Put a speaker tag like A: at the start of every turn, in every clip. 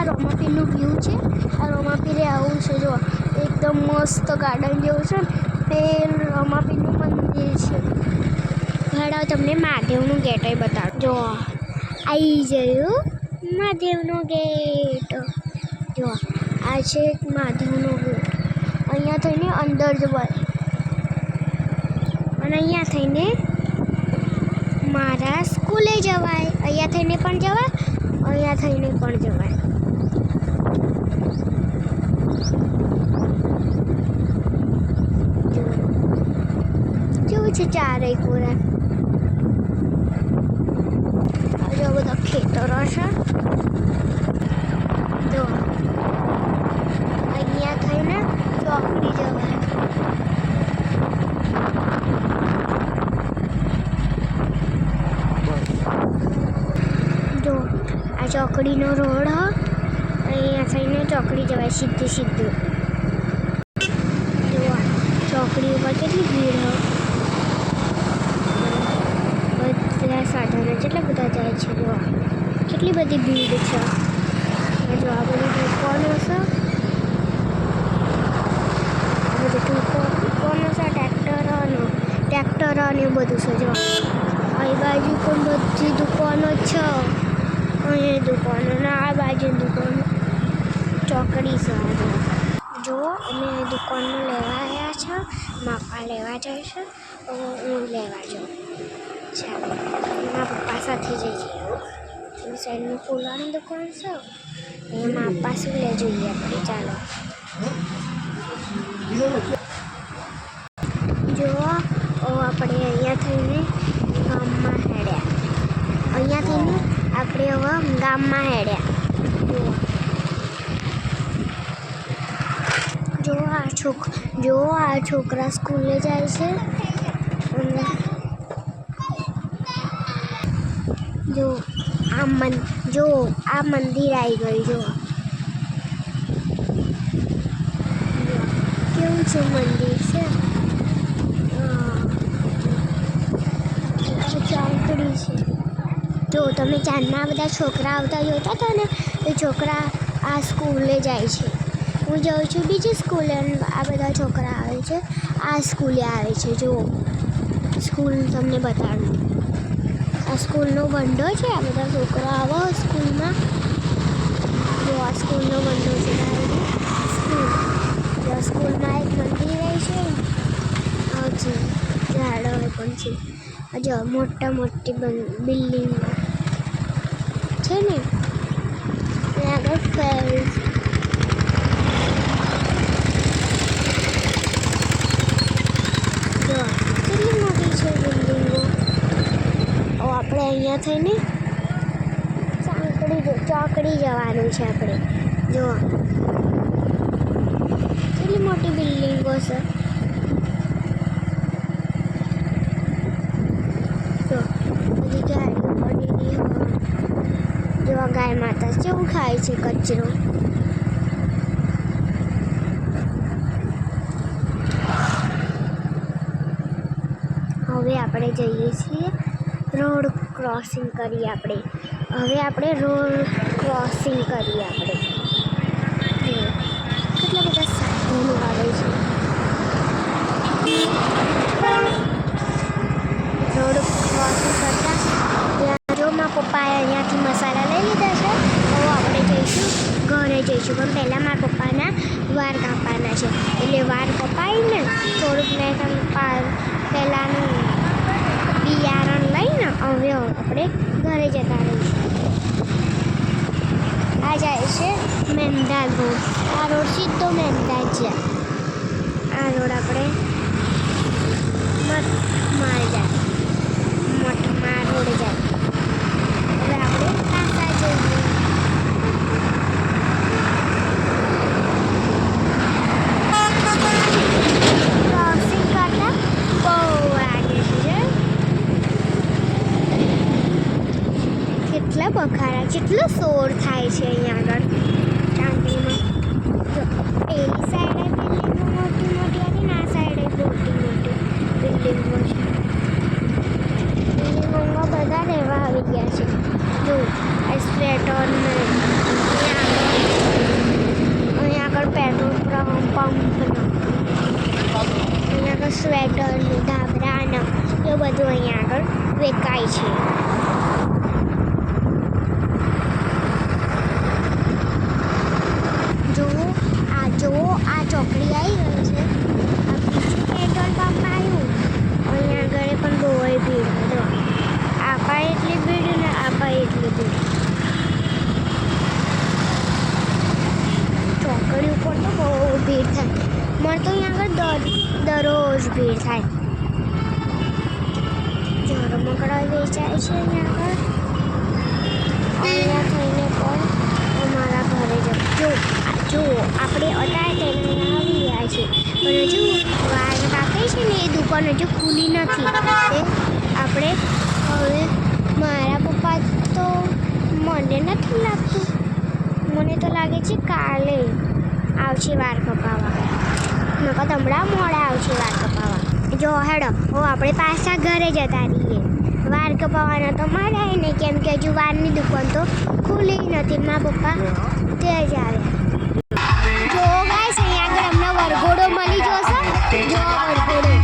A: રોમાપીરનું view છે. આ રોમાપીરે આવું છે જો એકદમ મસ્ત ગાર્ડન જેવું છે તે રોમાપીરનું મંદિર છે. ઘણા તમને મહાદેવનું ગેટ બતાવું જો આવી ગયું મહાદેવનો ગેટ. જો આ છે મહાદેવનો ગેટ. અહીંયા થઈને અંદર જવાય અને અહીંયા થઈને મારા સ્કૂલે જવાય. અહીંયા થઈને પણ જવાય, અહીંયા થઈને પણ જવાય. કેવું છે ચારેય કોરા. જો બધા ખેતરો છે. જો અહીંયા થઈને ચોકડી જવાય. જો આ ચોકડીનો રોડ હ. અહીંયા થઈને ચોકડી જવાય સીધું સીધું. જો ચોકડી ઉપર કેટલી ભીડ હ. બધા સાધનો કેટલા બધા જાય છે. જો કેટલી બધી ભીડ છે. જો આ બધું દુકાનો છે. આ બધું દુકાનો છે. ટ્રેક્ટરો ને એવું બધું છે. જો આ બાજુ પણ બધી દુકાનો છે. અહીંયા દુકાનો ને આ બાજુ દુકાનો. ચોકડી છે. જો અમે દુકાનનું લેવા આવ્યા છે. માપા લેવા જઈશું. હું લેવા જાઉં. ચાલો એમાં પપ્પા સાથે જઈએ. એ સાઈડનું ફૂલોની દુકાન છે. એમાં માપા શું લે જોઈએ આપણે. ચાલો જો આપણે અહીંયા થઈને ગામમાં હેડ્યા. અહીંયા થઈને આપણે હવે ગામમાં હેડ્યા. જો આ છોકરા સ્કૂલે જાય છે. અને જો આ મંદિર આવી ગયું. જો કેવું છે મંદિર છે. ચોકડી છે. જો તમે ચાંદના બધા છોકરા આવતા જોતા હતા ને એ છોકરા આ સ્કૂલે જાય છે. હું જાઉં છું બીજી સ્કૂલે અને આ બધા છોકરા આવે છે આ સ્કૂલે આવે છે. જો સ્કૂલ તમને બતાડું. આ સ્કૂલનો બંડો છે. આ બધા છોકરા આવો સ્કૂલમાં. જો આ સ્કૂલનો બંડો છે. સ્કૂલમાં એક મંદિર છે. આ છે ઝાડો પણ છે. જો મોટી બિલ્ડિંગ છે ને આગળ ફેલ્સ. જો કેટલી મોટી છે બિલ્ડિંગો. આપણે અહીંયા થઈને ચોકડી જવાનું છે આપણે. જો કેટલી મોટી બિલ્ડિંગો છે. જો બધી ગાડીઓ પડેલી હોય. જો ગાય માતા કેવું ખાય છે કચરો. હવે આપણે જઈએ છીએ રોડ ક્રોસિંગ કરીએ આપણે. હવે આપણે રોડ ક્રોસિંગ કરીએ આપણે. કેટલા બધા સાધનો આવે છે. રોડ ક્રોસિંગ કરતા જો મારા પપ્પાએ અહીંયાથી મસાલા લઈ લીધા છે. તો આપણે જઈશું ઘરે જઈશું. પણ પહેલાં મારા પપ્પાના વાળ કાપવાના છે. એટલે વાળ કપાઈને થોડુંક ને પહેલાંનું બિયારણ લઈને હવે આપણે ઘરે જતા રહીશું. આ જાય છે મેંદા રોડ. આ રોડ સીધો મેંદા જ જાય. આ રોડ આપણે મઠમાં જાય. મઠમાં રોડ જાય. હવે આપણે પાછા જઈએ. ક્રોસિંગ કરતા બહુ આગે છે. કેટલા બખારા કેટલો શોર થાય છે અહીંયા આગળ ટાંકીમાં. પેલી સાઈડે બિલ્ડિંગો મોટી મોટી હતી ને આ સાઈડે મોટી મોટી બિલ્ડિંગો છે. બિલ્ડિંગોમાં બધા રહેવા આવી ગયા છે. જો આ સ્વેટર ભીડ થાય. મને તો અહીંયા આગળ દરરોજ ભીડ થાય. જો રમકડા વેચાય છે અહીંયા થઈને પણ અમારા ઘરે જો આપણે અત્યારે તેને આવી ગયા છે, પણ હજુ વાર કાપે છે ને એ દુકાન હજુ ખુલી નથી. તે આપણે હવે મારા પપ્પા તો મને નથી લાગતું, મને તો લાગે છે કાલે આવશે વાર કપાવવા. નકર હમણાં મોડા આવશે વાર કપાવવા. જો હેડો આપણે પાછા ઘરે જતા રહીએ. વાર કપાવવાના તો મળે નહીં, કેમ કે હજુ વારની દુકાન તો ખુલી નથી. મારા પપ્પા તે જ આવ્યા. જો ગાઈસ અહીંયા આગળ અમને વરઘોડો મળી જશે. જો વરઘોડો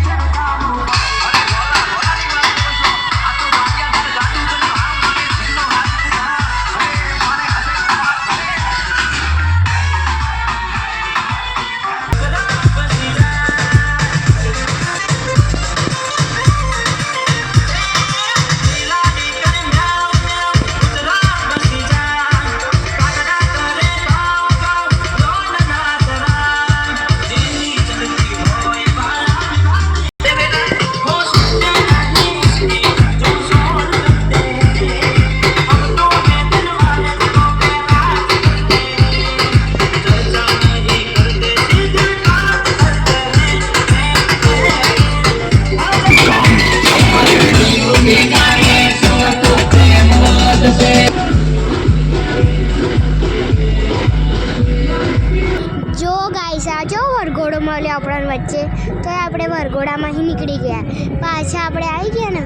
A: વરઘોડો મળ્યો આપણા વચ્ચે, તો આપણે વરઘોડામાંથી નીકળી ગયા. પાછા આપણે આવી ગયા ને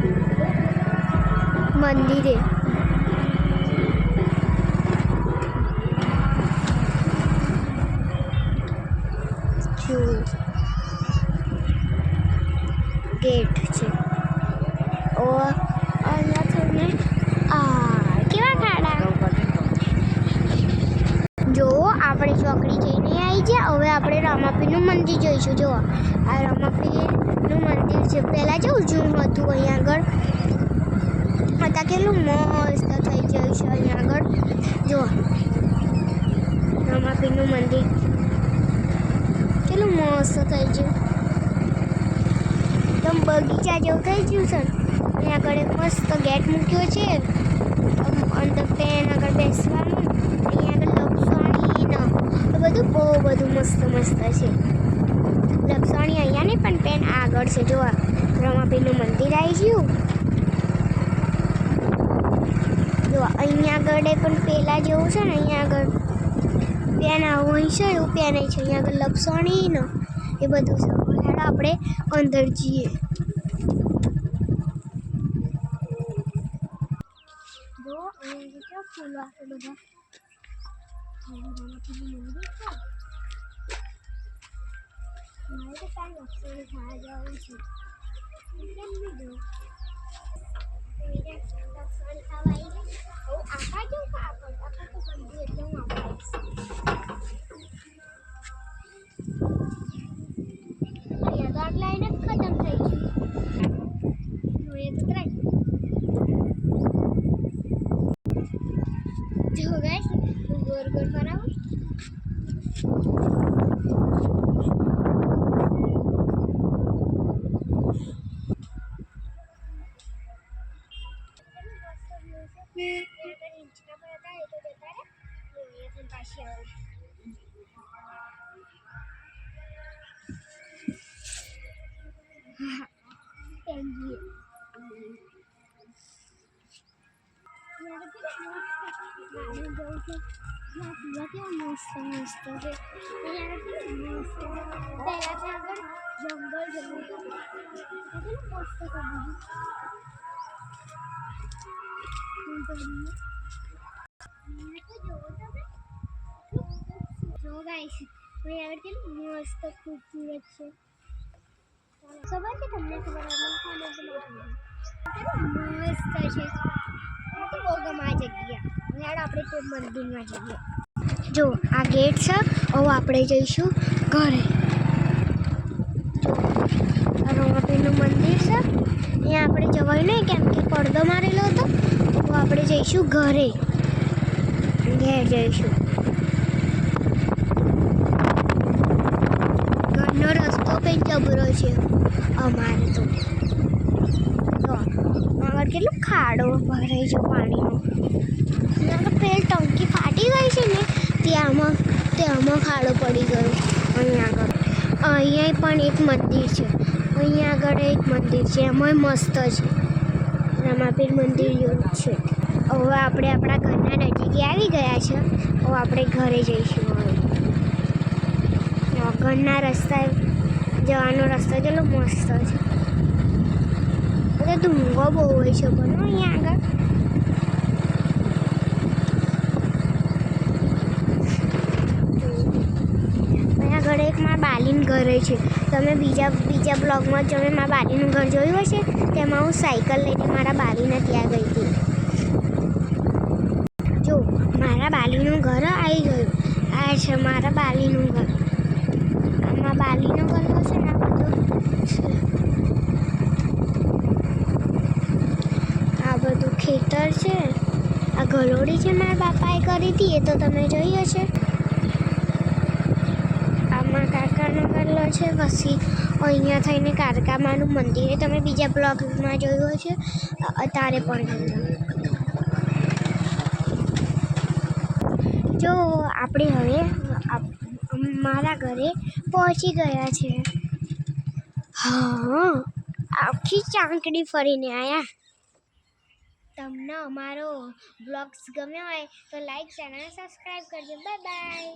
A: મંદિરે. ગેટ છે અહીંયા થઈને કેવા ખાડા. જો આપણે ચોકડી જઈને આવી ગયા. હવે આપણે રામાપીરનું મંદિર જોઈશું. જુઓ આ રામાપીરનું મંદિર છે. પહેલાં જેવું જૂનું હતું અહીંયા આગળ, અત્યારે કેટલું મસ્ત થઈ ગયું છે અહીંયા આગળ. જુઓ રામાપીરનું મંદિર કેટલું મસ્ત થઈ ગયું, એકદમ બગીચા જેવું થઈ ગયું છે. અહીંયા આગળ એક મસ્ત ગેટ મૂક્યો છે. અંદર પેન આગળ બેસવાનું, અહીંયા આગળ બધું બહુ બધું મસ્ત છે. લપસણી અહીંયા નહીં પણ પેન આગળ છે. જો રામાપીરનું મંદિર આવી ગયું. જો અહીંયા આગળ પણ પેલા જેવું છે ને, અહીંયા આગળ પેન આવું અહીં છે એવું પેન છે. અહીંયા આગળ લપસણી ને એ બધું છે. હેડો આપણે અંદર જઈએ. જો અહીંયા ફૂલો છે બધા. મારે તો કાંઈ લક્ષણ ખાવા જવું છે. કેમ લીધું લક્ષણ ખાવા આવી જાય. હું આપા જાઉં કે આપા તો મંદિર એટલે હું આપા અહીંયા તો આટલા એને ખતમ થઈ ગયું. જોઈએ તો ત્રણ જો ગાઈસ ગોળ ગોળ ફરાવું. મસ્ત છે. પહેલા આગળ જંગલ જવું મસ્ત જો ગાઈસ આગળ કેટલું મસ્ત ખૂબસૂરત છે. ખબર છે તમને? ખબર મસ્ત છે. તો બહુ ગમે આ જગ્યા. યાર આપણે તો મંદિરમાં જઈએ. જો આ ગેટ છે. હવે આપણે જઈશું ઘરે. જો આ રામાપીરનું મંદિર છે. અહીંયા આપણે જવાયું નહીં કેમ કે પડદો મારેલો હતો. તો આપણે જઈશું ઘરે. ઘેર જઈશું. જબરો છે અમારે તો આગળ કેટલો ખાડો ભરાય છે પાણીનો. આગળ પેલી ટંકી ફાટી ગઈ છે ને ત્યાંમાં ખાડો પડી ગયો. અહીંયા પણ એક મંદિર છે. અહીંયા આગળ એક મંદિર છે, એમાંય મસ્ત છે, રામાપીર મંદિર જેવું છે. હવે આપણે આપણા ઘરના નજીકે આવી ગયા છે. હવે આપણે ઘરે જઈશું. હવે ઘરના રસ્તા જવાનો રસ્તો કેટલો મસ્ત છે. ધૂંગો બહુ હોય છે પણ અહીંયા આગળ. અહીંયા આગળ એક મારા બાલીન ઘરે છે. તમે બીજા બ્લોગમાં તમે મારા બાલીનું ઘર જોયું હશે. તેમાં હું સાયકલ લઈને મારા બાલીને ત્યાં ગઈ હતી. જો મારા બાલીનું ઘર આવી ગયું. આ છે મારા બાલીનું ઘર. આમાં બાલીનું ઘર છે ને આ બધું છે. આ બધું ખેતર છે. આ ગલોડી છે મારા બાપાએ કરી હતી, એ તો તમે જોઈ હશે. આમાં કાકાનો ગલ્લો છે. પછી અહીંયા થઈને કારકામાનું મંદિર તમે બીજા બ્લોગમાં જોયું હશે. અત્યારે પણ જો આપણે હવે મારા ઘરે પહોંચી ગયા છે. હા, આખી ચાંકડી ફરીને આવ્યા. તમને અમારો બ્લોગ્સ ગમ્યો હોય તો લાઈક ચેનલ સબસ્ક્રાઈબ કરજો. Bye bye.